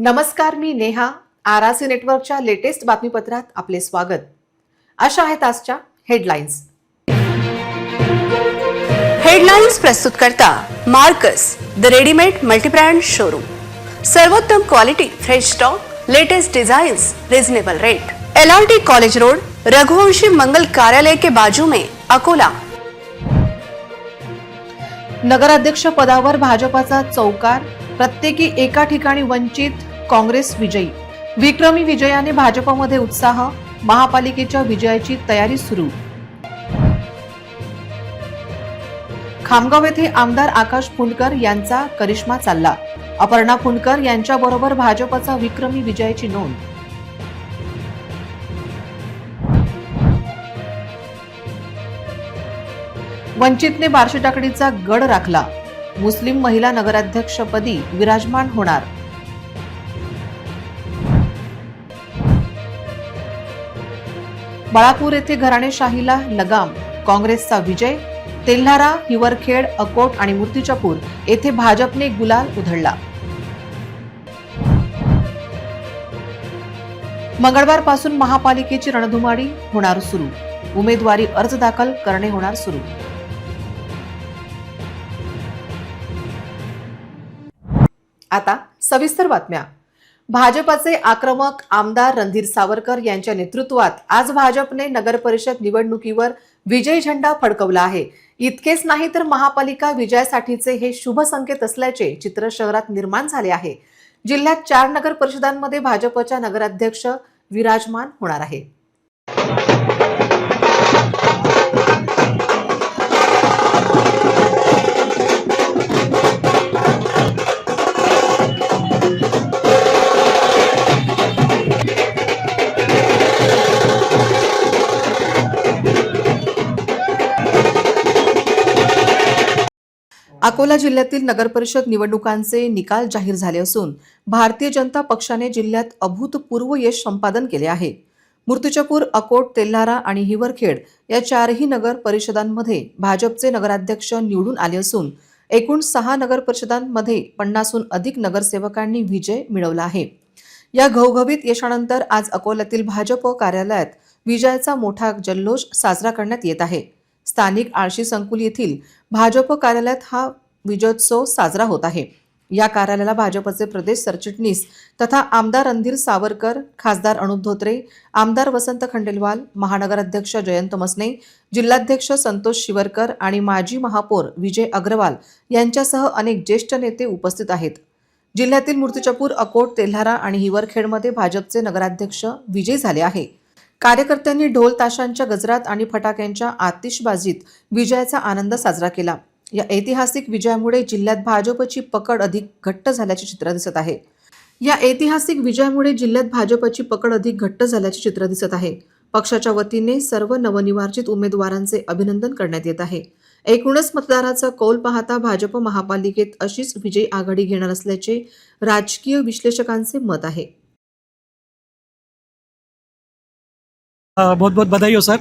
नमस्कार, मी नेहा. आरआरसी नेटवर्कच्या लेटेस्ट बातमीपत्रात आपले स्वागत. अशा आहेत आजच्या हेडलाईन्स. हेडलाईन्स प्रस्तुत करता Marks the readymade multibrand showroom. सर्वोत्तम quality, fresh stock, latest designs, reasonable rate. LRT college road, Raghuvanshi मंगल कार्यालय के बाजू में, अकोला. नगराध्यक्ष पदावर भाजपाचा चौकार, प्रत्येकी एका ठिकाणी वंचित, काँग्रेस विजयी. विक्रमी विजयाने भाजपमध्ये उत्साह, महापालिकेच्या विजयाची तयारी सुरू. खामगाव येथे आमदार आकाश फुंडकर यांचा करिश्मा चालला. अपर्णा फुंडकर यांच्याबरोबर भाजपचा विक्रमी विजयाची नोंद. वंचितने बार्शी टाकडीचा गड राखला. मुस्लिम महिला नगराध्यक्षपदी विराजमान होणार. बाळापूर येथे घराणेशाहीला लगाम, काँग्रेसचा विजय. तेल्हारा, हिवरखेड, अकोट आणि मूर्तिजापूर येथे भाजपने गुलाल उधळला. मंगळवारपासून महापालिकेची रणधुमाळी होणार सुरू. उमेदवारी अर्ज दाखल करणे होणार सुरू. आता सविस्तर बातम्या. भाजपाचे आक्रमक आमदार रणधीर सावरकर यांच्या नेतृत्वात आज भाजपने नगर परिषद निवडणुकीवर विजय झेंडा फडकवला आहे. इतकेच नाही तर महापालिका विजयासाठीचे हे शुभ संकेत असल्याचे चित्र शहरात निर्माण झाले आहे. जिल्ह्यात 4 नगर परिषदांमध्ये भाजपच्या नगराध्यक्ष विराजमान होणार आहे. अकोला जिल्ह्यातील नगरपरिषद निवडणुकांचे निकाल जाहीर झाले असून भारतीय जनता पक्षाने जिल्ह्यात अभूतपूर्व यश संपादन केले आहे. मूर्तिजापूर, अकोट, तेल्हारा आणि हिवरखेड या 4ही नगर परिषदांमध्ये भाजपचे नगराध्यक्ष निवडून आले असून एकूण 6 नगर परिषदांमध्ये 50हून अधिक नगरसेवकांनी विजय मिळवला आहे. या घवघवीत यशानंतर आज अकोल्यातील भाजप कार्यालयात विजयाचा मोठा जल्लोष साजरा करण्यात येत आहे. स्थानिक आळशी संकुल येथील भाजप कार्यालयात हा विजयोत्सव साजरा होत आहे. या कार्यालयाला भाजपचे प्रदेश सरचिटणीस तथा आमदार रणधीर सावरकर, खासदार अनुप धोत्रे, आमदार वसंत खंडेलवाल, महानगराध्यक्ष जयंत मसने, जिल्हाध्यक्ष संतोष शिवरकर आणि माजी महापौर विजय अग्रवाल यांच्यासह अनेक ज्येष्ठ नेते उपस्थित आहेत. जिल्ह्यातील मूर्तिजापूर, अकोट, तेल्हारा आणि हिवरखेडमध्ये भाजपचे नगराध्यक्ष विजयी झाले आहे. कार्यकर्त्यांनी ढोल ताशांच्या गजरात आणि फटाक्यांच्या आतिषबाजीत विजयाचा आनंद साजरा केला. या ऐतिहासिक विजयामुळे जिल्ह्यात भाजपची पकड अधिक घट्ट झाल्याचे चित्र दिसत आहे. पक्षाच्या वतीने सर्व नवनिर्वाचित उमेदवारांचे अभिनंदन करण्यात येत आहे. एकूणच मतदाराचा कौल पाहता भाजप महापालिकेत अशीच विजयी आघाडी घेणार असल्याचे राजकीय विश्लेषकांचे मत आहे. बहुत बहुत बधाई हो सर.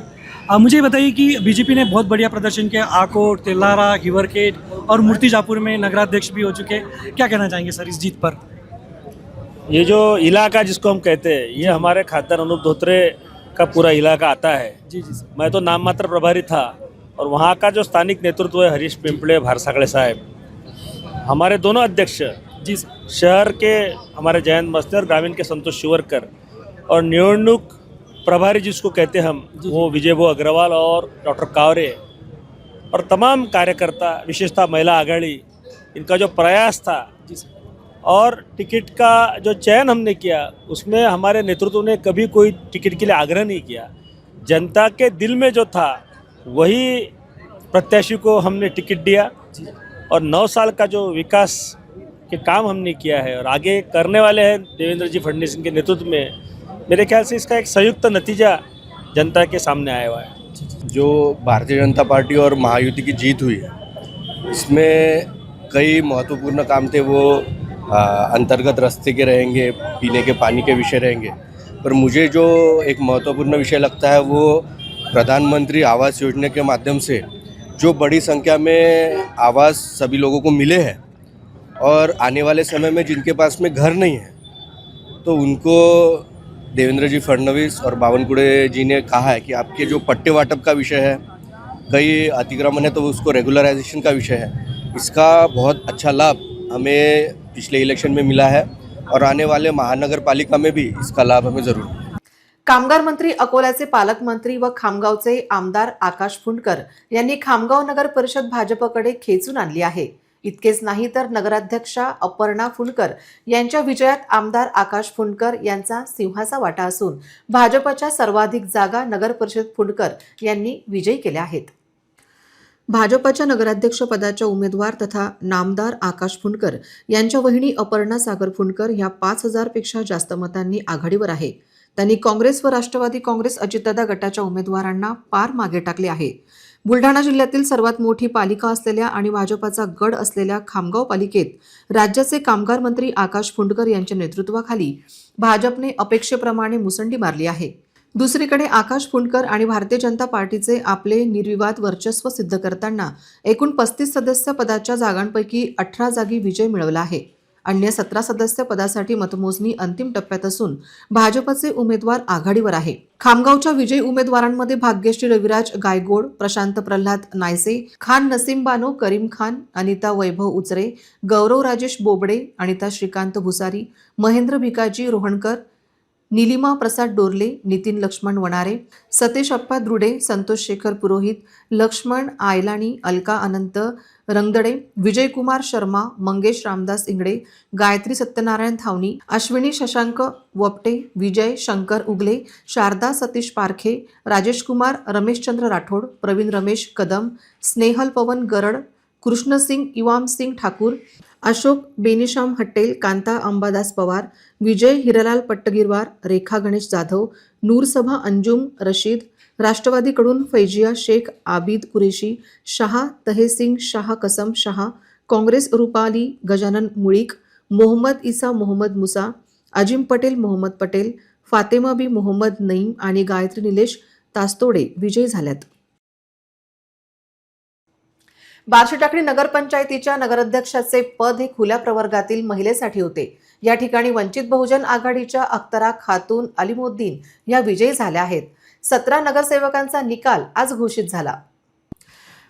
मुझे बताइए कि बीजेपी ने बहुत बढ़िया प्रदर्शन किया. आकोट, तेल्हारा, हिवरखेड और मूर्तिजापुर में नगराध्यक्ष भी हो चुके. क्या कहना चाहेंगे सर इस जीत पर? ये जो इलाका जिसको हम कहते हैं, ये हमारे खासदार अनुप धोत्रे का पूरा इलाका आता है. जी जी सर. मैं तो नाम मात्र प्रभारी था और वहाँ का जो स्थानिक नेतृत्व है, हरीश पिंपले, भारसागळे साहब, हमारे दोनों अध्यक्ष जी सर. शहर के हमारे जयंत मसने और ग्रामीण के संतोष शिवरकर, और निवडणूक प्रभारी जिसको कहते हैं हम, वो विजयभो अग्रवाल और डॉक्टर कावरे और तमाम कार्यकर्ता, विशेषतः महिला आघाड़ी, इनका जो प्रयास था और टिकट का जो चयन हमने किया, उसमें हमारे नेतृत्व ने कभी कोई टिकट के लिए आग्रह नहीं किया. जनता के दिल में जो था वही प्रत्याशी को हमने टिकट दिया और 9 साल का जो विकास के काम हमने किया है और आगे करने वाले हैं देवेंद्र जी फडणवीस के नेतृत्व में, मेरे ख्याल से इसका एक संयुक्त नतीजा जनता के सामने आया हुआ है. जो भारतीय जनता पार्टी और महायुति की जीत हुई है, इसमें कई महत्वपूर्ण काम थे. वो अंतर्गत रास्ते के रहेंगे, पीने के पानी के विषय रहेंगे, पर मुझे जो एक महत्वपूर्ण विषय लगता है वो प्रधानमंत्री आवास योजना के माध्यम से जो बड़ी संख्या में आवास सभी लोगों को मिले हैं और आने वाले समय में जिनके पास में घर नहीं है तो उनको देवेंद्र जी फडणवीस और बावनकुळे जी ने कहा है कि आपके जो पट्टे वाटप का विषय है, कई अतिक्रमण है तो उसको रेगुलराइजेशन का विषय है, इसका बहुत अच्छा लाभ हमें पिछले इलेक्शन में मिला है और आने वाले महानगर पालिका में भी इसका लाभ हमें ज़रूर मिलेगा। कामगार मंत्री अकोल्याचे पालकमंत्री व खामगावचे आमदार आकाश फुंडकर यांनी खामगाव नगर परिषद भाजपकडे खेचून आणली आहे. इतकेच नाही तर नगराध्यक्षा अपर्णा फुंडकर यांच्या विजयात आमदार आकाश फुंडकर यांचा सिंहाचा वाटा असून भाजपच्या सर्वाधिक जागा नगर परिषद फुंडकर यांनी विजयी केल्या आहेत. भाजपच्या नगराध्यक्ष पदाच्या उमेदवार तथा नामदार आकाश फुंडकर यांच्या वहिनी अपर्णा सागर फुंडकर ह्या 5,000 पेक्षा जास्त मतांनी आघाडीवर आहे. त्यांनी काँग्रेस व राष्ट्रवादी काँग्रेस अजितदादा गटाच्या उमेदवारांना पार मागे टाकले आहे. बुलढाणा जिल्ह्यातील सर्वात मोठी पालिका असलेल्या आणि भाजपाचा गड असलेल्या खामगाव पालिकेत राज्याचे कामगार मंत्री आकाश फुंडकर यांच्या नेतृत्वाखाली भाजपने अपेक्षेप्रमाणे मुसंडी मारली आहे. दुसरीकडे आकाश फुंडकर आणि भारतीय जनता पार्टीचे आपले निर्विवाद वर्चस्व सिद्ध करताना एकूण 35 सदस्य पदाच्या जागांपैकी 18 जागी विजय मिळवला आहे. अन्य 17 सदस्य पदासाठी मतमोजणी अंतिम टप्प्यात असून भाजपचे उमेदवार आघाडीवर आहे. खामगावच्या विजयी उमेदवारांमध्ये भाग्यश्री रविराज गायगोड, प्रशांत प्रल्हाद नायसे, खान नसीम बानो, करीम खान, अनिता वैभव उचरे, गौरव राजेश बोबडे, अनिता श्रीकांत भुसारी, महेंद्र भिकाजी रोहणकर, नीलिमा प्रसाद डोरले, नितीन लक्ष्मण वनारे, सतीश अप्पा द्रुडे, संतोष शेखर पुरोहित, लक्ष्मण आयलानी, अलका अनंत रंगदडे, विजयकुमार शर्मा, मंगेश रामदास इंगडे, गायत्री सत्यनारायण थावनी, अश्विनी शशांक वपटे, विजय शंकर उगले, शारदा सतीश पारखे, राजेश कुमार, रमेशचंद्र राठोड, प्रवीण रमेश कदम, स्नेहल पवन गरड, कृष्णसिंग इवाम सिंग ठाकूर, अशोक बेनिशाम हट्टेल, कांता अंबादास पवार, विजय हिरालाल पट्टगिरवार, रेखा गणेश जाधव, नूरसभा अंजुम रशीद, राष्ट्रवादीकडून फैजिया शेख आबिद कुरेशी, शाह तहेसिंग शाह कसम शाह, काँग्रेस रुपाली गजानन मुळीक, मोहम्मद इसा मोहम्मद मुसा, अजिम पटेल मोहम्मद पटेल, फातेमा बी मोहम्मद नईम आणि गायत्री निलेश तास्तोडे विजयी झाल्यात. बार्शी टाकळी नगरपंचायतीच्या नगराध्यक्षाचे पद हे खुल्या प्रवर्गातील महिलेसाठी होते. या ठिकाणी वंचित बहुजन आघाडीच्या अख्तरा खातून अलिमुद्दीन या विजयी झाल्या आहेत. 17 नगरसेवकांचा निकाल आज घोषित झाला.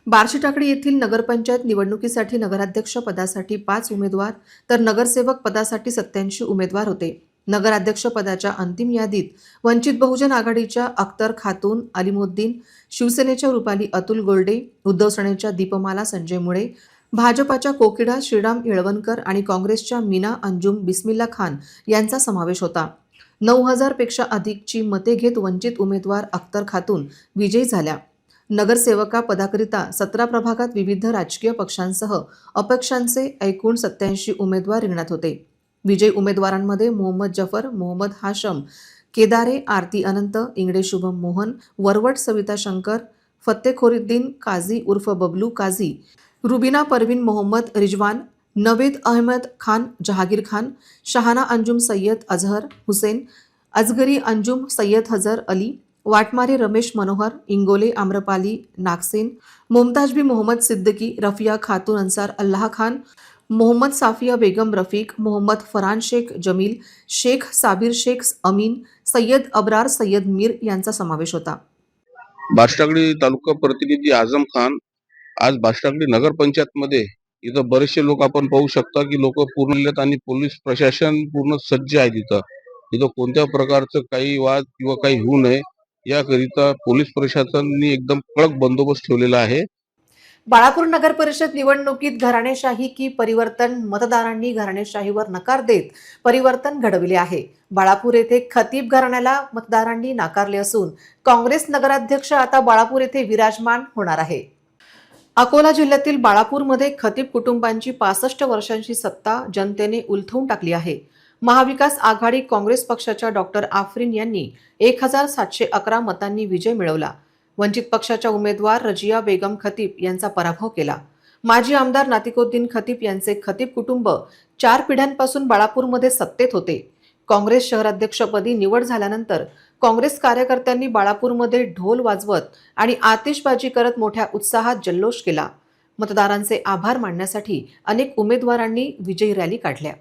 बार्शी टाकळी येथील नगरपंचायत निवडणुकीसाठी नगराध्यक्ष पदासाठी 5 उमेदवार तर नगरसेवक पदासाठी 87 उमेदवार होते. नगराध्यक्ष पदाच्या अंतिम यादीत वंचित बहुजन आघाडीच्या अख्तर खातून अलिमुद्दीन, शिवसेनेच्या रुपाली अतुल गोल्डे, उद्धव सेनेच्या दीपमाला संजय मुळे, भाजपाच्या कोकिडा श्रीराम येळवणकर आणि काँग्रेसच्या मीना अंजुम बिस्मिल्ला खान यांचा समावेश होता. 9,000 पेक्षा अधिकची मते घेत वंचित उमेदवार अख्तर खातून विजयी झाल्या. नगरसेवका पदाकरिता 17 प्रभागात विविध राजकीय पक्षांसह अपक्षांचे एकूण 87 उमेदवार रिंगणात होते. विजयी उमेदवारांमध्ये मोहम्मद जफर, मोहम्मद हाशम, केदारे, आरती अनंत, इंगडे शुभम मोहन, वरवट सविता शंकर, फत्तेखोरुद्दीन काझी उर्फ बबलू काझी, रुबिना परवीन मोहम्मद रिजवान, नवेद अहमद खान जहागीर खान, शहाना अंजुम सय्यद अजहर हुसेन, अजगरी अंजुम सय्यद हजर अली, वाटमारे रमेश मनोहर, इंगोले आम्रपाली नागसेन, मुमताज बी मोहम्मद सिद्दीकी, रफिया खातून अन्सार अल्लाह खान, मोहम्मद साफिया बेगम रफीक, मोहम्मद फरान शेख जमील, शेख साबिर शेख अमीन, सय्यद अब्रार सय्यद मीर यांचा समावेश होता. बार्शी तालुका प्रतिनिधी आझम खान आज बार्शी नगरपंचायत मध्ये इथं बरेचसे लोक आपण पाहू शकता की लोक पूर्ण आहेत आणि पोलीस प्रशासन पूर्ण सज्ज आहे. तिथं कोणत्या प्रकारचं काही वाद किंवा काही होऊ नये याकरिता पोलीस प्रशासनाने एकदम कडक बंदोबस्त ठेवलेला आहे. बाळापूर नगर परिषद निवडणुकीत घराणेशाही की परिवर्तन, मतदारांनी घराणेशाहीवर नकार देत परिवर्तन घडविले आहे. बाळापूर येथे खतीब घराण्याला मतदारांनी नाकारले असून काँग्रेस नगराध्यक्ष आता बाळापूर येथे विराजमान होणार आहे. अकोला जिल्ह्यातील बाळापूरमध्ये खतीब कुटुंबांची 65 वर्षांची सत्ता जनतेने उलथवून टाकली आहे. महाविकास आघाडी काँग्रेस पक्षाच्या डॉक्टर आफरीन यांनी 1711 मतांनी विजय मिळवला. वंचित पक्षाच्या उमेदवार रजिया बेगम खतीब यांचा पराभव केला. माजी आमदार नातिकुद्दीन खतीब यांचे खतीब कुटुंब 4 पिढ्यांपासून बाळापूरमध्ये सत्तेत होते. काँग्रेस शहराध्यक्षपदी निवड झाल्यानंतर काँग्रेस कार्यकर्त्यांनी बाळापूरमध्ये ढोल वाजवत आणि आतिषबाजी करत मोठ्या उत्साहात जल्लोष केला. मतदारांचे आभार मानण्यासाठी अनेक उमेदवारांनी विजयी रॅली काढल्या.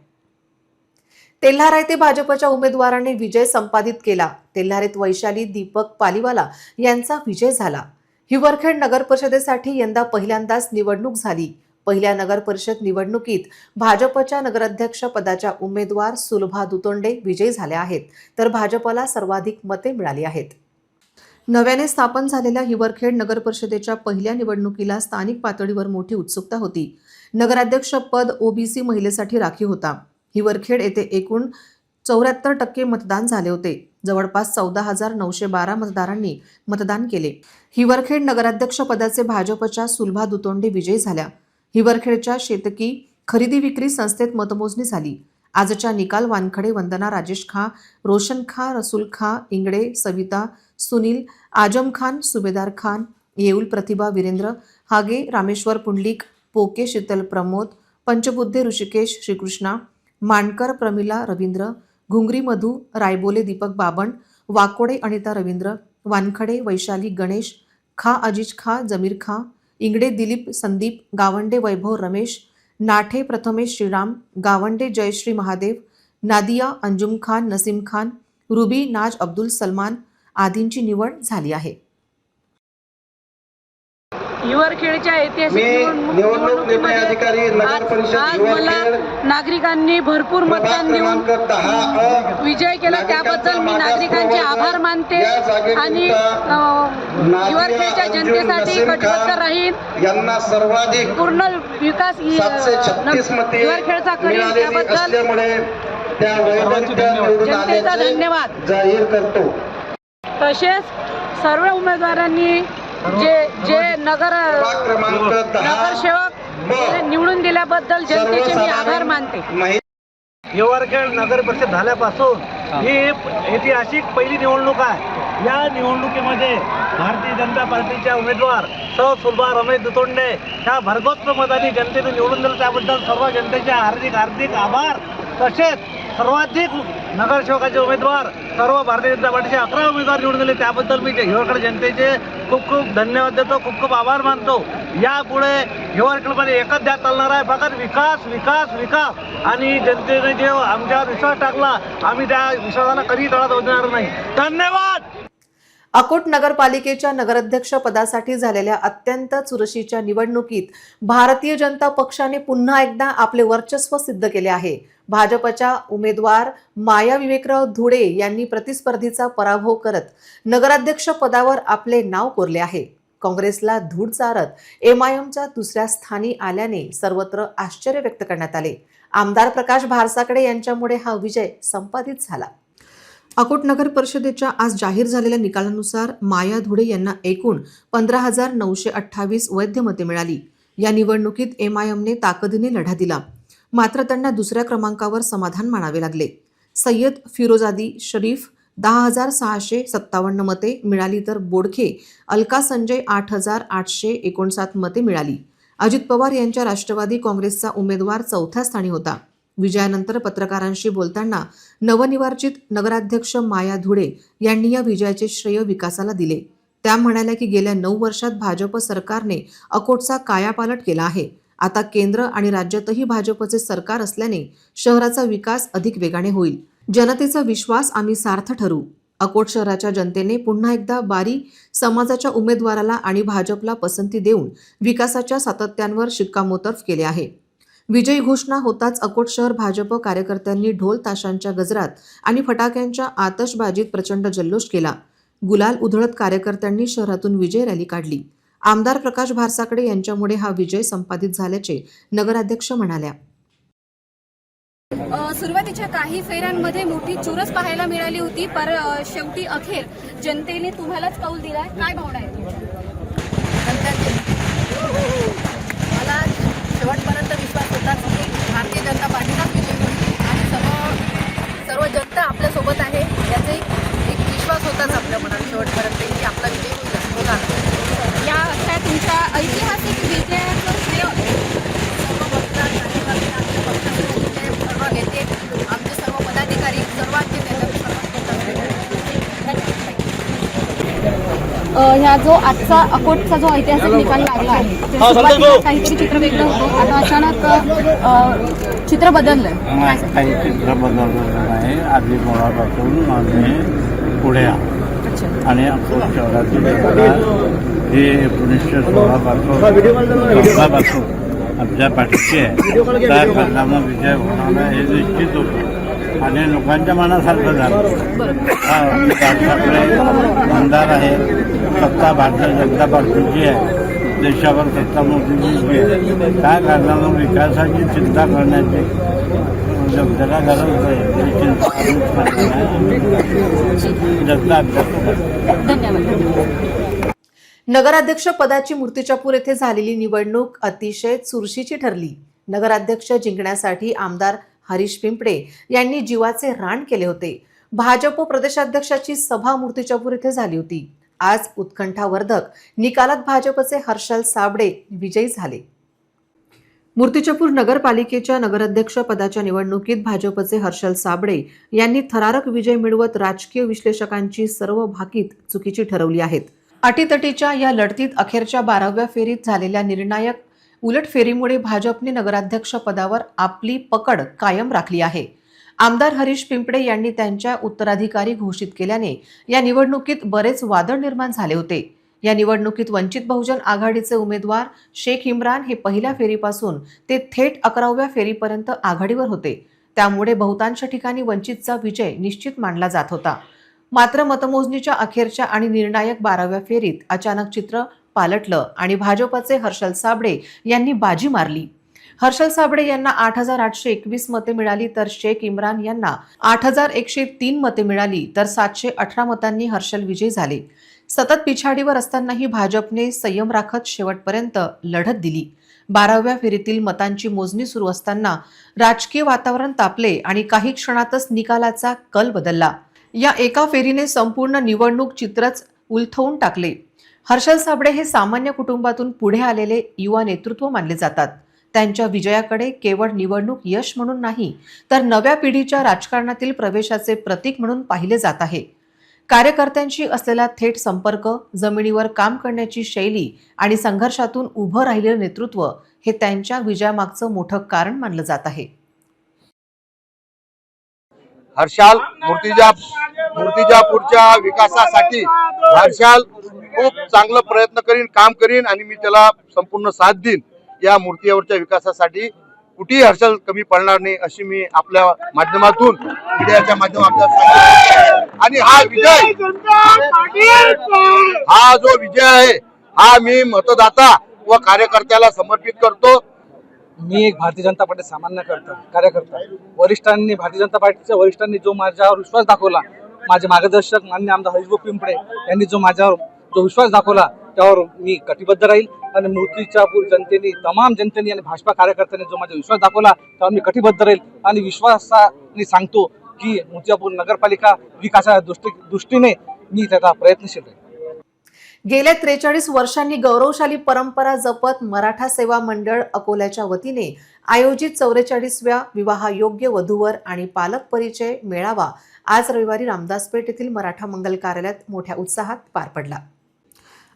तेल्हारा येथे भाजपच्या उमेदवाराने विजय संपादित केला. तेल्हारेत वैशाली दीपक पालीवाला यांचा विजय झाला. हिवरखेड नगर परिषदेसाठी यंदा पहिल्यांदाच निवडणूक झाली. पहिल्या नगर परिषद निवडणुकीत भाजपच्या नगराध्यक्ष पदाच्या उमेदवार सुलभा दुतोंडे विजयी झाल्या आहेत, तर भाजपला सर्वाधिक मते मिळाली आहेत. नव्याने स्थापन झालेल्या हिवरखेड नगर परिषदेच्या पहिल्या निवडणुकीला स्थानिक पातळीवर मोठी उत्सुकता होती. नगराध्यक्ष पद ओबीसी महिलेसाठी राखीव होता. हिवरखेड येथे एकूण 74% मतदान झाले होते. जवळपास 14,912 मतदारांनी मतदान केले. हिवरखेड नगराध्यक्ष पदाचे भाजपच्या सुलभा दुतोंडे विजयी झाल्या. हिवरखेडच्या शेतकी खरेदी विक्री संस्थेत मतमोजणी झाली. आजच्या निकाल वानखडे वंदना राजेश खां, रोशन खां, रसूल खां, इंगडे सविता, सुनील, आजम खान, सुबेदार खान, येऊल प्रतिभा वीरेंद्र, हागे रामेश्वर पुंडलिक, पोके शीतल प्रमोद, पंचबुद्धे ऋषिकेश श्रीकृष्णा, मांडकर प्रमिला रवींद्र, घुंगरी मधू, रायबोले दीपक बाबण, वाकोडे अनिता रवींद्र, वानखडे वैशाली गणेश, खा अजिज खा जमीर खां, इंगडे दिलीप संदीप, गावंडे वैभव रमेश, नाठे प्रथमेश श्रीराम, गावंडे जयश्री महादेव, नादिया अंजुम खान, नसीम खान, रुबी नाज अब्दुल सलमान आदींची निवड झाली आहे. हिवरखेडच्या ऐतिहासिक निवडणुकीमध्ये आज मला नागरिकांनी भरपूर मतदान देऊन विजय केला, त्याबद्दल मी नागरिकांचे आभार मानते आणि हिवरखेडच्या जनतेसाठी कटिबद्ध राहीन. यांना सर्वाधिक पूर्ण विकास हिवरखेडचा करीन, त्याबद्दल जनतेचा धन्यवाद जाहीर करतो. तसेच सर्व उमेदवारांनी जे नगरसेवक निवडून दिल्याबद्दल जनतेचे मी आभार मानते. हिवरखेड नगर परिषद झाल्यापासून ही ऐतिहासिक पहिली निवडणूक आहे. या निवडणुकीमध्ये भारतीय जनता पार्टीच्या उमेदवार सौ सुलभा रमेश दुतोंडे ह्या भरघोस मतांनी जनतेने निवडून दिलं, त्याबद्दल सर्व जनतेचे हार्दिक आभार. तसेच सर्वाधिक नगरसेवकाचे उमेदवार सर्व भारतीय जनता पार्टीचे 11 उमेदवार निवडून दिले, त्याबद्दल मी हिवरखेड जनतेचे खूप धन्यवाद देतो, खूप आभार मानतो. यापुढे हिवरखेडमध्ये एकच ध्यास चालणार आहे, फक्त विकास विकास विकास. आणि जनतेने जे आमच्यावर विश्वास टाकला, आम्ही त्या विश्वासाला कधी तडा जाऊ देणार नाही. धन्यवाद. अकोट नगरपालिकेच्या नगराध्यक्ष पदासाठी झालेल्या अत्यंत चुरशीच्या निवडणुकीत भारतीय जनता पक्षाने पुन्हा एकदा आपले वर्चस्व सिद्ध केले आहे. भाजपच्या उमेदवार माया विवेकराव धुळे यांनी प्रतिस्पर्धीचा पराभव करत नगराध्यक्ष पदावर आपले नाव कोरले आहे. काँग्रेसला धूळ चारत एमआयएमच्या दुसऱ्या स्थानी आल्याने सर्वत्र आश्चर्य व्यक्त करण्यात आले. आमदार प्रकाश भारसाकडे यांच्यामुळे हा विजय संपादित झाला. अकोट नगर परिषदेच्या आज जाहीर झालेल्या निकालानुसार माया धुळे यांना एकूण 15,928 वैध मते मिळाली. या निवडणुकीत एमआयएमने ताकदीने लढा दिला, मात्र त्यांना दुसऱ्या क्रमांकावर समाधान मानावे लागले. सय्यद फिरोजादी शरीफ 10,657 मते मिळाली, तर बोडखे अलका संजय 8,859 मते मिळाली. अजित पवार यांच्या राष्ट्रवादी काँग्रेसचा उमेदवार चौथ्या स्थानी होता. विजयानंतर पत्रकारांशी बोलताना नवनिर्वाचित नगराध्यक्ष माया धुळे यांनी या विजयाचे श्रेय विकासाला दिले. त्या म्हणाल्या की गेल्या 9 वर्षात भाजप सरकारने अकोटचा कायापालट केला आहे. आता केंद्र आणि राज्यातही भाजपचे सरकार असल्याने शहराचा विकास अधिक वेगाने होईल. जनतेचा विश्वास आम्ही सार्थ ठरू. अकोट शहराच्या जनतेने पुन्हा एकदा बारी समाजाच्या उमेदवाराला आणि भाजपला पसंती देऊन विकासाच्या सातत्यांवर शिक्कामोर्तब केले आहे. विजयी घोषणा होताच अकोट शहर भाजप कार्यकर्त्यांनी ढोल ताशांच्या गजरात आणि फटाक्यांच्या आतषबाजीत प्रचंड जल्लोष केला. गुलाल उधळत कार्यकर्त्यांनी शहरातून विजय रॅली काढली. आमदार प्रकाश भारसाकडे यांच्यामुळे हा विजय संपादित झाल्याचे नगराध्यक्ष म्हणाल्या. सुरुवातीच्या काही फेऱ्यांमध्ये मोठी चुरस पाहायला मिळाली होती, पर शेवटी अखेर जनतेने तुम्हालाच कौल दिलाय. काय भावना आहे? मला शेवटपर्यंत विश्वास होता की भारतीय जनता पार्टीचाच विजय होईल आणि सर्व जनता आपल्यासोबत आहे याचा एक विश्वास होताच आपल्या मनात शेवटपर्यंत की आपला विजय होईल होणार. या अशा तुमच्या ऐतिहासिक विजयाचं श्रेय सर्व मतदार आमच्या पक्षाचे सर्व नेते, आमचे सर्व पदाधिकारी, सर्वांचे नेते, ह्या जो आजचा अकोटचा जो ऐतिहासिक निकाल लागला आहे त्या सुरुवातीला काहीतरी चित्र वेगळं होतं, आता अचानक चित्र बदललंय. काय सांगता? काही चित्र बदललेलं आहे. आधी मुळापासून आम्ही पुढे आहोत अच्छा. आणि अकोट शहरातील जनता ही 1916 आमच्या पाठीशी आहे. त्या कारणानं विजय होणार हे निश्चित होतं आणि लोकांच्या मनासारखं झालं. राज ठाकरे आमदार आहे, सत्ता भारतीय जनता पार्टीची आहे, देशावर सत्ता मोदींची आहे. त्या कारणानं विकासाची चिंता करण्याची जनतेला गरज आहे. चिंता जनता आमच्यासोबत. धन्यवाद. नगराध्यक्ष पदाची मूर्तिजापूर येथे झालेली निवडणूक अतिशय चुरशीची ठरली. नगराध्यक्ष जिंकण्यासाठी आमदार हरीश पिंपळे यांनी जीवाचे रान केले होते. भाजप प्रदेशाध्यक्षाची सभा मूर्तिजापूर येथे झाली होती. आज उत्कंठावर्धक निकालात भाजपचे हर्षल साबळे विजयी झाले. मूर्तिजापूर नगरपालिकेच्या नगराध्यक्ष पदाच्या निवडणुकीत भाजपचे हर्षल साबळे यांनी थरारक विजय मिळवत राजकीय विश्लेषकांची सर्व भाकीत चुकीची ठरवली आहेत. अटीतटीच्या या लढतीत अखेरच्या 12व्या फेरीत झालेल्या निर्णायक उलट फेरीमुळे भाजपने नगराध्यक्ष पदावर आपली पकड कायम राखली आहे. आमदार हरीश पिंपळे यांनी त्यांच्या उत्तराधिकारी घोषित केल्याने या निवडणुकीत बरेच वादळ निर्माण झाले होते. या निवडणुकीत वंचित बहुजन आघाडीचे उमेदवार शेख इम्रान हे पहिल्या फेरीपासून ते थेट 11व्या फेरीपर्यंत आघाडीवर होते. त्यामुळे बहुतांश ठिकाणी वंचितचा विजय निश्चित मानला जात होता. मात्र मतमोजणीच्या अखेरच्या आणि निर्णायक 12व्या फेरीत अचानक चित्र पालटलं आणि भाजपचे हर्षल साबळे यांनी बाजी मारली. हर्षल साबळे यांना 8,821 मते मिळाली तर शेख इम्रान यांना 8,103 मते मिळाली तर 718 मतांनी हर्षल विजयी झाले. सतत पिछाडीवर असतानाही भाजपने संयम राखत शेवटपर्यंत लढत दिली. 12व्या फेरीतील मतांची मोजणी सुरू असताना राजकीय वातावरण तापले आणि काही क्षणातच निकालाचा कल बदलला. या एका फेरीने संपूर्ण निवडणूक चित्रच उलथवून टाकले. हर्षल साबळे हे सामान्य कुटुंबातून पुढे आलेले युवा नेतृत्व मानले जातात. त्यांच्या विजयाकडे केवळ निवडणूक यश म्हणून नाही तर नव्या पिढीच्या राजकारणातील प्रवेशाचे प्रतीक म्हणून पाहिले जात आहे. कार्यकर्त्यांशी असलेला थेट संपर्क, जमिनीवर काम करण्याची शैली आणि संघर्षातून उभं राहिलेलं नेतृत्व हे त्यांच्या विजयामागचं मोठं कारण मानलं जात आहे. हर्षल मूर्तिजापूरच्या विकासासाठी हर्षल खूप चांगलं प्रयत्न करीन, काम करीन आणि मी त्याला संपूर्ण साथ देईन. या मूर्तीवरच्या विकासासाठी कुठेही हर्षल कमी पडणार नाही अशी मी आपल्या माध्यमातून मीडियाच्या माध्यमातून आणि हा जो विजय आहे हा मी मतदाता व कार्यकर्त्याला समर्पित करतो. मी एक भारतीय जनता पार्टी सामान्य कार्यकर्ता. वरिष्ठांनी, भारतीय जनता पार्टीच्या वरिष्ठांनी जो माझ्यावर विश्वास दाखवला, माझे मार्गदर्शक माननीय आमदार हरीश पिंपळे यांनी जो माझ्यावर जो विश्वास दाखवला त्यावर मी कटिबद्ध राहील आणि मूर्तिजापूर जनतेने, तमाम जनतेने आणि भाजपा कार्यकर्त्यांनी जो माझा विश्वास दाखवला त्यावर मी कटिबद्ध राहील आणि विश्वासाने सांगतो की मूर्तिजापूर नगरपालिका विकासाच्या दृष्टीने मी त्याचा प्रयत्नशील राहील. गेल्या 43 वर्षांनी गौरवशाली परंपरा जपत मराठा सेवा मंडळ अकोल्याच्या वतीने आयोजित 44व्या विवाहयोग्य वधूवर आणि पालक परिचय मेळावा आज रविवारी रामदासपेठ येथील मराठा मंगल कार्यालयात मोठ्या उत्साहात पार पडला.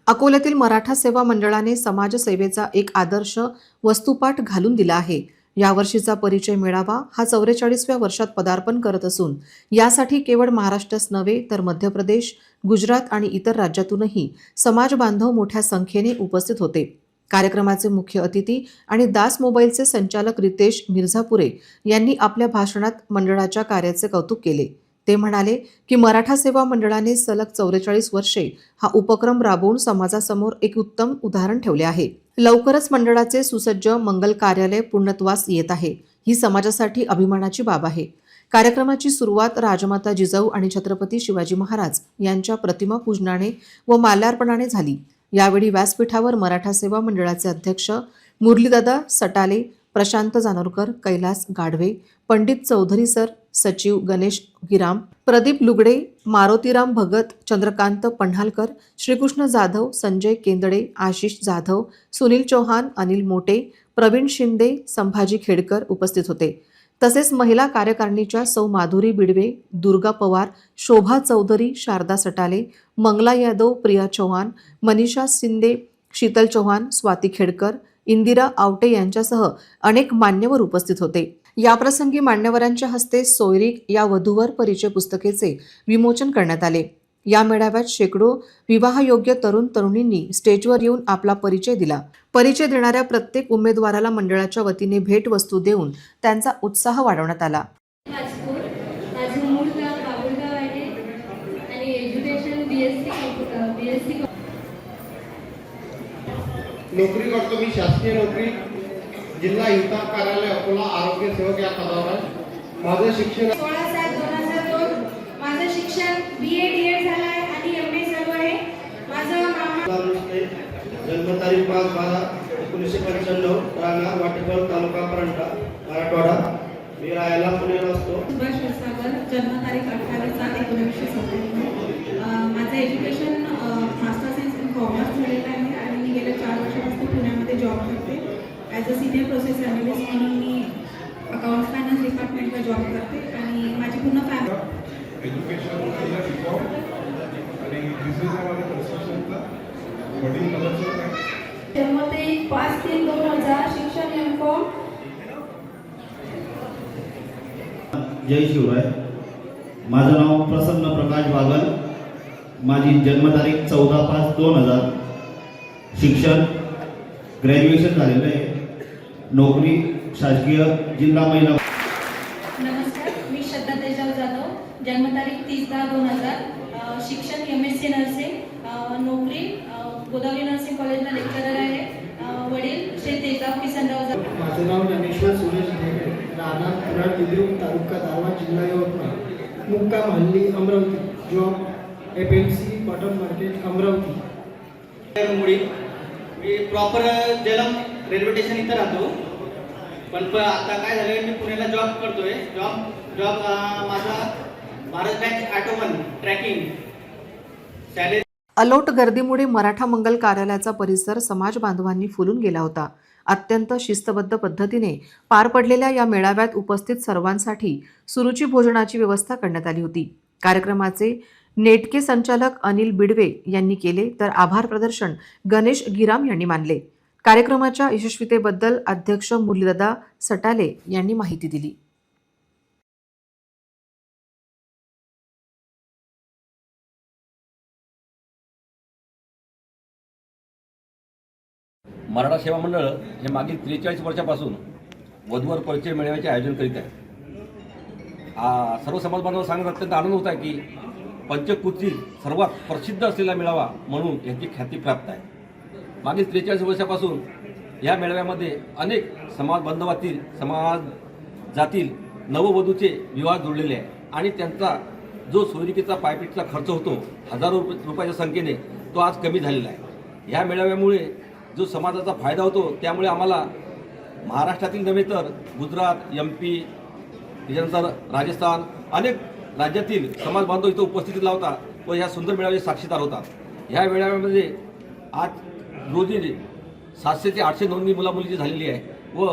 अकोल्यातील मराठा सेवा मंडळाने समाजसेवेचा एक आदर्श वस्तुपाठ घालून दिला आहे. यावर्षीचा परिचय मेळावा हा 44व्या वर्षात पदार्पण करत असून यासाठी केवळ महाराष्ट्रच नव्हे तर मध्य प्रदेश, गुजरात आणि इतर राज्यातूनही समाज बांधव मोठ्या संख्येने उपस्थित होते. कार्यक्रमाचे मुख्य अतिथी आणि दास मोबाईलचे संचालक रितेश मिर्झापुरे यांनी आपल्या भाषणात मंडळाच्या कार्याचे कौतुक केले. ते म्हणाले की मराठा सेवा मंडळाने सलग 44 वर्षे हा उपक्रम राबवून समाजासमोर एक उत्तम उदाहरण ठेवले आहे. लवकरच मंडळाचे सुसज्ज मंगल कार्यालय पूर्णत्वास येत आहे. ही समाजासाठी अभिमानाची बाब आहे. कार्यक्रमाची सुरुवात राजमाता जिजाऊ आणि छत्रपती शिवाजी महाराज यांच्या प्रतिमा पूजनाने व माल्यार्पणाने झाली. यावेळी व्यासपीठावर मराठा सेवा मंडळाचे अध्यक्ष मुरलीदादा सटाले, प्रशांत जानोरकर, कैलास गाढवे, पंडित चौधरी सर, सचिव गणेश गिराम, प्रदीप लुगडे, मारोतीराम भगत, चंद्रकांत पन्हालकर, श्रीकृष्ण जाधव, संजय केंदडे, आशिष जाधव, सुनील चौहान, अनिल मोटे, प्रवीण शिंदे, संभाजी खेडकर उपस्थित होते. तसेच महिला कार्यकारिणीच्या सौ माधुरी बिडवे, दुर्गा पवार, शोभा चौधरी, शारदा सटाले, मंगला यादव, प्रिया चौहान, मनीषा शिंदे, शीतल चौहान, स्वाती खेडकर, इंदिरा आवटे यांच्यासह अनेक मान्यवर उपस्थित होते. याप्रसंगी मान्यवरांच्या हस्ते सोयरीक या वधूवर परिचय पुस्तकेचे विमोचन करण्यात आले. या मेळाव्यात शेकडो विवाहयोग्य तरुण तरुणींनी स्टेजवर येऊन आपला परिचय दिला. परिचय देणाऱ्या प्रत्येक उमेदवाराला मंडळाच्या वतीने भेटवस्तू देऊन त्यांचा उत्साह वाढवण्यात आला. माझं मूळ गाव बाबुळगाव आहे आणि एज्युकेशन BSc नोकरी करतो मी, शासकीय नोकरी, जिल्हा हिता कार्यालय अकोला, आरोग्य सेवक या पदावर आहे. माझं शिक्षण 16/7/2002 माझं शिक्षण BA DED झालं आहे आणि MA चालू आहे. माझं मामा जन्मतारीख 5/12/1995, राहणार वाटेकर, तालुका परंडा, मराठवाडा. मी राहायला पुण्याला असतो. सुभाष क्षीरसागर, जन्मतारीख 28/7/1997. माझं एज्युकेशन मास्टर्स इन कॉमर्स झालेलं आहे आणि मी गेल्या 4 वर्षापासून पुण्यामध्ये जॉब करते. As a senior process analyst म्हणून मी अकाउंट्स फायनान्स डिपार्टमेंटला जॉब करते आणि माझी पूर्ण फॅमिली जन्मतारीख 5/3/2000, शिक्षण M.Com. जय शिवराय. माझं नाव प्रसन्न प्रकाश बागल. माझी जन्मतारीख 14/5/2000. शिक्षण ग्रॅज्युएशन झालेलं आहे. नोकरी शासकीय, जिल्हा महिला. नमस्कार, मी श्रद्धा तेजाव जाधव, जन्मतारीख 30/10/2000. शिक्षण MSc नर्सिंग, नोकरी गोदावरी नर्सिंग कॉलेजला लेक्चरर आहे. वडील श्री तेजाव किसनराव जाधव. माझं नाव ज्ञानेश्वर सुरेश ढेगे, राहणार कुराड बुद्रुक, तालुका दारवा, जिल्हा यवतमाळ, मुक्काम हल्ली Amravati, job FMC cotton market Amravati. मी प्रॉपर जलम रेल्वे स्टेशन इथं राहतो, पण आता काय झालं, मी पुण्याला जॉब करतोय. जॉब माझा भारत बँक ऑटोमन ट्रॅकिंग सॅलरी. अलोट गर्दीमुळे मराठा मंगल कार्यालयाचा परिसर समाज बांधवांनी फुलून गेला होता. अत्यंत शिस्तबद्ध पद्धतीने पार पडलेल्या या मेळाव्यात उपस्थित सर्वांसाठी सुरुची भोजनाची व्यवस्था करण्यात आली होती. कार्यक्रमाचे नेटके संचालक अनिल बिडवे यांनी केले, तर आभार प्रदर्शन गणेश गिराम यांनी मानले. कार्यक्रमाच्या यशस्वीतेबद्दल अध्यक्ष मुरलीदादा सटाले यांनी माहिती दिली. मराठा सेवा मंडळ हे मागील 43 वर्षापासून वधूवर परिचय मेळाव्याचे आयोजन करीत आहे. सर्व समाज बांधवांना सांगण्यात अत्यंत आनंद होत आहे की पंचकृतीतील सर्वात प्रसिद्ध असलेला मेळावा म्हणून याची ख्याती प्राप्त आहे. मागील 43 वर्षापासून या मेळाव्यामध्ये अनेक समाज बांधवातील समाजातील नववधूचे विवाह जुळलेले आहे आणि त्यांचा जो सोयरिकेचा पायपीटचा खर्च होतो हजारो रुपयाच्या संख्येने, तो आज कमी झालेला आहे. या मेळाव्यामुळे जो समाजाचा फायदा होतो, त्यामुळे आम्हाला महाराष्ट्रातील नव्हे तर गुजरात, MP, त्याच्यानंतर राजस्थान, अनेक राज्यातील समाज बांधव इथं उपस्थितीला होता व ह्या सुंदर मेळाव्याचे साक्षीदार होतात. ह्या मेळाव्यामध्ये आज रोजी 700 ते 800 नोंदणी मुलामुलीची झालेली आहे व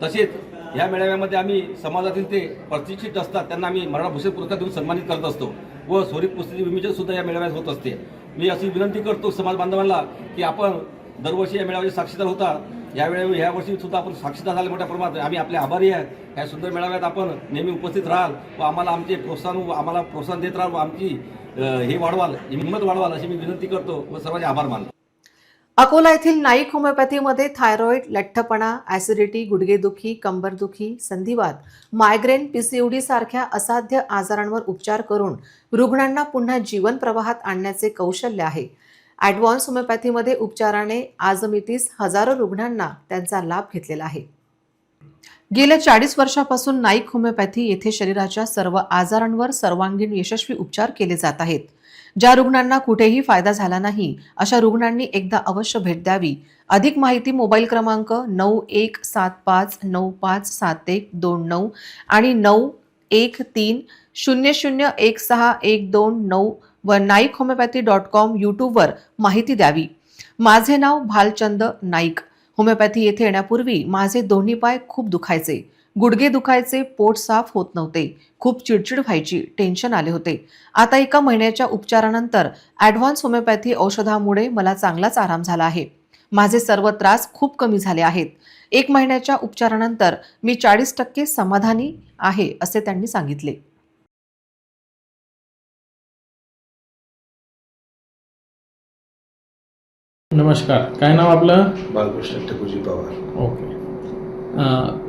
तसेच या मेळाव्यामध्ये आम्ही समाजातील ते प्रतिष्ठित असतात त्यांना आम्ही मराठा भूषण पुरस्कार देऊन सन्मानित करत असतो व स्वरूप पुस्तकी विमोचन सुद्धा या मेळाव्यात होत असते. मी अशी विनंती करतो समाज बांधवांना की आपण दरवर्षी या मेळाव्याचे साक्षीदार होता, ह्या वर्षी सुद्धा आपण साक्षीदार झाले मोठ्या प्रमाणात. आम्ही आपले आभारी आहे. ह्या सुंदर मेळाव्यात आपण नेहमी उपस्थित राहाल व आम्हाला प्रोत्साहन देत राहाल व आमची हे वाढवाल, हिंमत वाढवाल अशी मी विनंती करतो व सर्वांचे आभार मानतो. अकोला येथील नाईक होमिओपॅथीमध्ये थायरॉइड, लठ्ठपणा, ॲसिडिटी, गुडघेदुखी, कंबरदुखी, संधिवात, मायग्रेन, PCOD सारख्या असाध्य आजारांवर उपचार करून रुग्णांना पुन्हा जीवन प्रवाहात आणण्याचे कौशल्य आहे. ॲडव्हान्स होमिओपॅथीमध्ये उपचाराने आजमितीस हजारो रुग्णांना त्यांचा लाभ घेतलेला आहे. गेल्या 40 वर्षापासून नाईक होमिओपॅथी येथे शरीराच्या सर्व आजारांवर सर्वांगीण यशस्वी उपचार केले जात आहेत. ज्या रुग्णांना कुठेही फायदा झाला नाही अशा रुग्णांनी एकदा अवश्य भेट द्यावी. अधिक माहिती मोबाईल क्रमांक 9175957129 आणि 9130016129 व naikhomeopathy.com यूट्यूबवर माहिती द्यावी. माझे नाव भालचंद नाईक. होमिओपॅथी येथे येण्यापूर्वी माझे दोन्ही पाय खूप दुखायचे. गुडघे दुखायचे, पोट साफ होत नव्हते, खूप चिडचिड व्हायची, टेन्शन आले होते. आता 1 महिन्याच्या उपचारानंतर ॲडव्हान्स होमिओपॅथी औषधामुळे मला चांगलाच आराम झाला आहे. माझे सर्व त्रास खूप कमी झाले आहेत. 1 महिन्याच्या उपचारानंतर मी 40% समाधानी आहे, असे त्यांनी सांगितले. नमस्कार, काय नाव आपलं? बालकृष्ण ठकुजी पवार. ओके.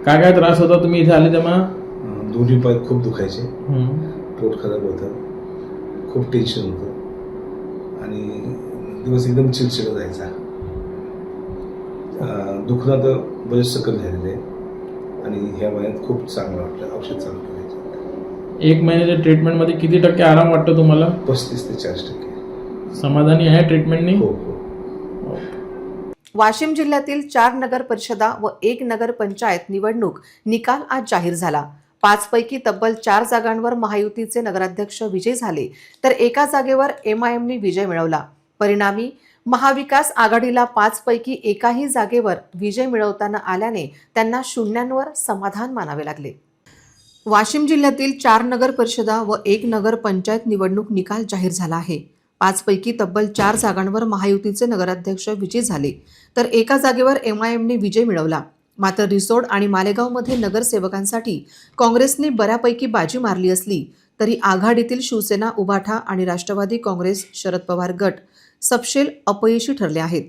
काय काय त्रास होता तुम्ही इथे आले तेव्हा? दोन्ही पाय खूप दुखायचे, पोट खराब होतं, खूप टेन्शन होतं आणि दिवस एकदम चिडचिड जायचा. दुखणं तर बरेच सकल झालेले आणि ह्या वयात खूप चांगलं वाटलं. औषध चालू करायचं. 1 महिन्याच्या ट्रीटमेंटमध्ये किती टक्के आराम वाटतो तुम्हाला? 35 ते 40%. समाधानी आहे ट्रीटमेंटनी? हो हो. वाशिम जिल्ह्यातील 4 नगर परिषदा व 1 नगर पंचायत निवडणूक निकाल आज जाहीर झाला. 5 पैकी तब्बल 4 जागांवर महायुतीचे नगराध्यक्ष विजयी झाले, तर एका जागेवर MIMने विजय मिळवला. परिणामी महाविकास आघाडीला 5 पैकी एकाही जागेवर विजय मिळवताना आल्याने त्यांना शून्यांवर समाधान मानावे लागले. वाशिम जिल्ह्यातील 4 नगर परिषदा व 1 नगर पंचायत निवडणूक निकाल जाहीर झाला आहे. 5 पैकी तब्बल 4 जागांवर महायुतीचे नगराध्यक्ष विजयी झाले, तर एका जागेवर MIMने विजय मिळवला. मात्र रिसोड आणि मालेगावमध्ये नगरसेवकांसाठी काँग्रेसने बऱ्यापैकी बाजी मारली असली तरी आघाडीतील शिवसेना, उभाठा आणि राष्ट्रवादी काँग्रेस, शरद पवार गट सपशेल अपयशी ठरले आहेत.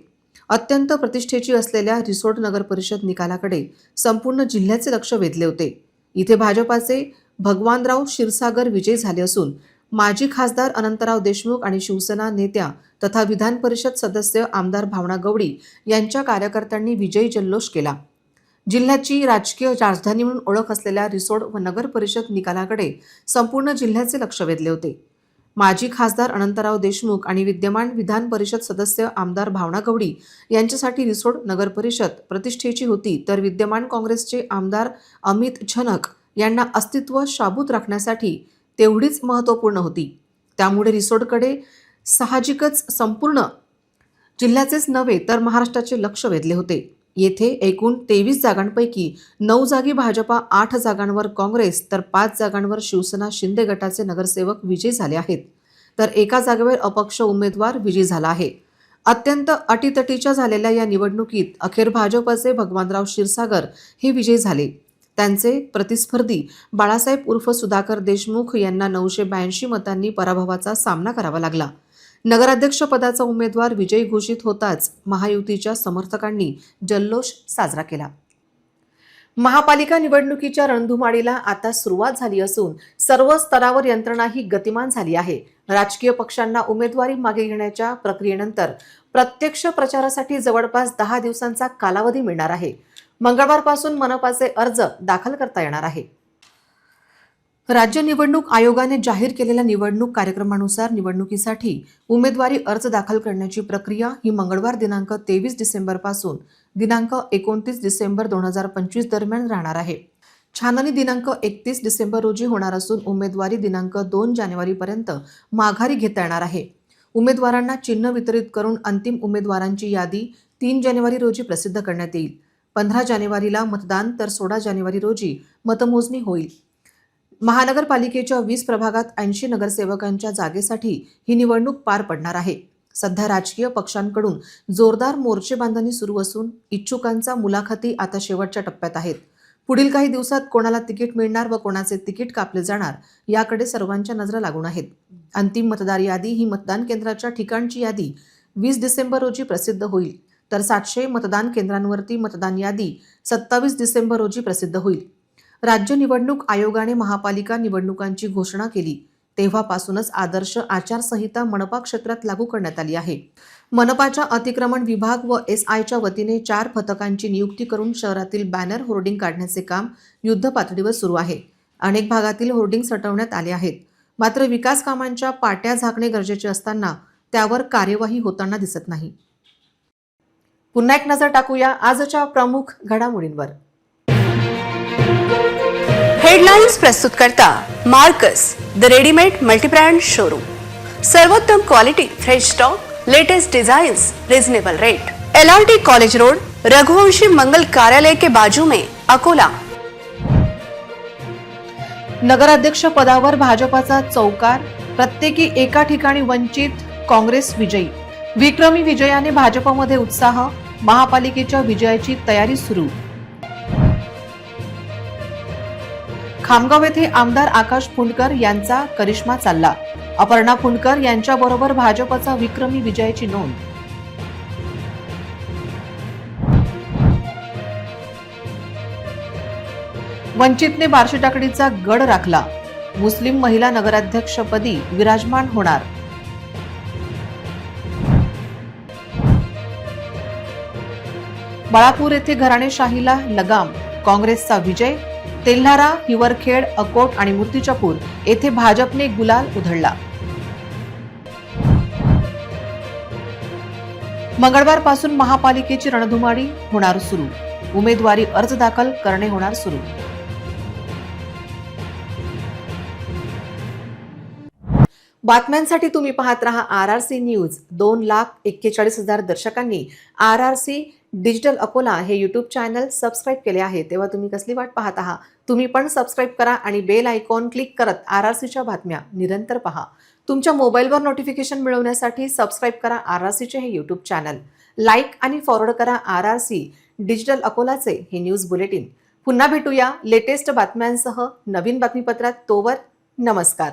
अत्यंत प्रतिष्ठेची असलेल्या रिसोड नगर परिषद निकालाकडे संपूर्ण जिल्ह्याचे लक्ष वेधले होते. इथे भाजपाचे भगवानराव क्षीरसागर विजयी झाले असून माजी खासदार अनंतराव देशमुख आणि शिवसेना नेत्या तथा विधान परिषद सदस्य आमदार भावना गवळी यांच्या कार्यकर्त्यांनी विजयी जल्लोष केला. जिल्ह्याची राजकीय राजधानी म्हणून ओळख असलेल्या रिसोड व नगर परिषद निकालाकडे संपूर्ण जिल्ह्याचे लक्ष वेधले होते. माजी खासदार अनंतराव देशमुख आणि विद्यमान विधान परिषद सदस्य आमदार भावना गवळी यांच्यासाठी रिसोड नगर परिषद प्रतिष्ठेची होती, तर विद्यमान काँग्रेसचे आमदार अमित झनक यांना अस्तित्व शाबूत राखण्यासाठी तेवढीच महत्त्वपूर्ण होती. त्यामुळे रिसोडकडे साहजिकच संपूर्ण जिल्ह्याचेच नव्हे तर महाराष्ट्राचे लक्ष वेधले होते. येथे एकूण 23 जागांपैकी 9 जागी भाजपा, 8 जागांवर काँग्रेस तर 5 जागांवर शिवसेना शिंदे गटाचे नगरसेवक विजयी झाले आहेत, तर एका जागेवर अपक्ष उमेदवार विजयी झाला आहे. अत्यंत अटीतटीच्या झालेल्या या निवडणुकीत अखेर भाजपचे भगवानराव क्षीरसागर हे विजयी झाले. त्यांचे प्रतिस्पर्धी बाळासाहेब उर्फ सुधाकर देशमुख यांना 982 मतांनी पराभवाचा सामना करावा लागला. नगराध्यक्षपदाचा उमेदवार विजयी घोषित होताच महायुतीच्या समर्थकांनी जल्लोष साजरा केला. महापालिका निवडणुकीच्या रणधुमाळीला आता सुरुवात झाली असून सर्व स्तरावर यंत्रणाही गतिमान झाली आहे. राजकीय पक्षांना उमेदवारी मागे घेण्याच्या प्रक्रियेनंतर प्रत्यक्ष प्रचारासाठी जवळपास 10 दिवसांचा कालावधी मिळणार आहे. मंगळवारपासून मनपाचे अर्ज दाखल करता येणार आहे. राज्य निवडणूक आयोगाने जाहीर केलेल्या निवडणूक कार्यक्रमानुसार निवडणुकीसाठी उमेदवारी अर्ज दाखल करण्याची प्रक्रिया ही मंगळवार दिनांक 23 डिसेंबरपासून दिनांक 29 डिसेंबर 2025 दरम्यान राहणार आहे. छाननी दिनांक 31 डिसेंबर रोजी होणार असून उमेदवारी दिनांक 2 जानेवारीपर्यंत माघारी घेता येणार आहे. उमेदवारांना चिन्ह वितरित करून अंतिम उमेदवारांची यादी 3 जानेवारी रोजी प्रसिद्ध करण्यात येईल. 15 जानेवारीला मतदान तर 16 जानेवारी रोजी मतमोजणी होईल. महानगरपालिकेच्या 20 प्रभागात 80 नगरसेवकांच्या जागेसाठी ही निवडणूक पार पडणार आहे. सध्या राजकीय पक्षांकडून जोरदार मोर्चेबांधणी सुरू असून इच्छुकांच्या मुलाखती आता शेवटच्या टप्प्यात आहेत. पुढील काही दिवसात कोणाला तिकीट मिळणार व कोणाचे तिकीट कापले जाणार याकडे सर्वांच्या नजरा लागून आहेत. अंतिम मतदार यादी ही मतदान केंद्राच्या ठिकाणची यादी 20 डिसेंबर रोजी प्रसिद्ध होईल, तर 700 मतदान केंद्रांवरती मतदान यादी 27 डिसेंबर रोजी प्रसिद्ध होईल. राज्य निवडणूक आयोगाने महापालिका निवडणुकांची घोषणा केली तेव्हापासूनच आदर्श आचारसंहिता मनपा क्षेत्रात लागू करण्यात आली आहे. मनपाच्या अतिक्रमण विभाग व SIच्या वतीने 4 पथकांची नियुक्ती करून शहरातील बॅनर होर्डिंग काढण्याचे काम युद्धपातळीवर सुरू आहे. अनेक भागातील होर्डिंग सटवण्यात आले आहेत. मात्र विकास कामांच्या पाट्या झाकणे गरजेचे असताना त्यावर कार्यवाही होताना दिसत नाही. पुन्हा एक नजर टाकूया आजच्या प्रमुख घडामोडींवर. हेडलाइन्स प्रस्तुत करता Marks the readymade multibrand showroom. सर्वोत्तम quality, fresh stock, latest designs, reasonable rate. LRT college road, Raghuvanshi मंगल कार्यालय के बाजू में, अकोला. नगराध्यक्ष पदावर भाजपाचा चौकार, प्रत्येकी एका ठिकाणी वंचित, काँग्रेस विजयी. विक्रमी विजयाने भाजपमध्ये उत्साह, महापालिकेच्या विजयाची तयारी सुरू. खामगाव येथे आमदार आकाश फुंडकर यांचा करिश्मा चालला. अपर्णा फुंडकर यांच्याबरोबर भाजपचा विक्रमी विजयाची नोंद. वंचितने बार्शी टाकडीचा गड राखला. मुस्लिम महिला नगराध्यक्षपदी विराजमान होणार. बाळापूर येथे घराणेशाहीला लगाम, काँग्रेसचा विजय. तेल्हारा, हिवरखेड, अकोट आणि मूर्तिजापूर येथे भाजपने गुलाल उधळला. मंगळवारपासून महापालिकेची रणधुमाळी होणार सुरू. उमेदवारी अर्ज दाखल करणे होणार सुरू. बातम्यांसाठी तुम्ही पाहत रहा RRC news. 2,41,000 दर्शकांनी RRC digital Akola हे यूट्यूब चॅनल सबस्क्राईब केले आहे. तेव्हा तुम्ही कसली वाट पाहत आहात? तुम्ही पण सबस्क्राईब करा आणि बेल आयकॉन क्लिक करत RRCच्या बातम्या निरंतर पहा. तुमच्या मोबाईलवर नोटिफिकेशन मिळवण्यासाठी सबस्क्राईब करा RRCचे हे यूट्यूब चॅनल. लाईक आणि फॉरवर्ड करा RRC डिजिटल अकोलाचे हे न्यूज बुलेटिन. पुन्हा भेटूया लेटेस्ट बातम्यांसह नवीन बातमीपत्रात. तोवर नमस्कार.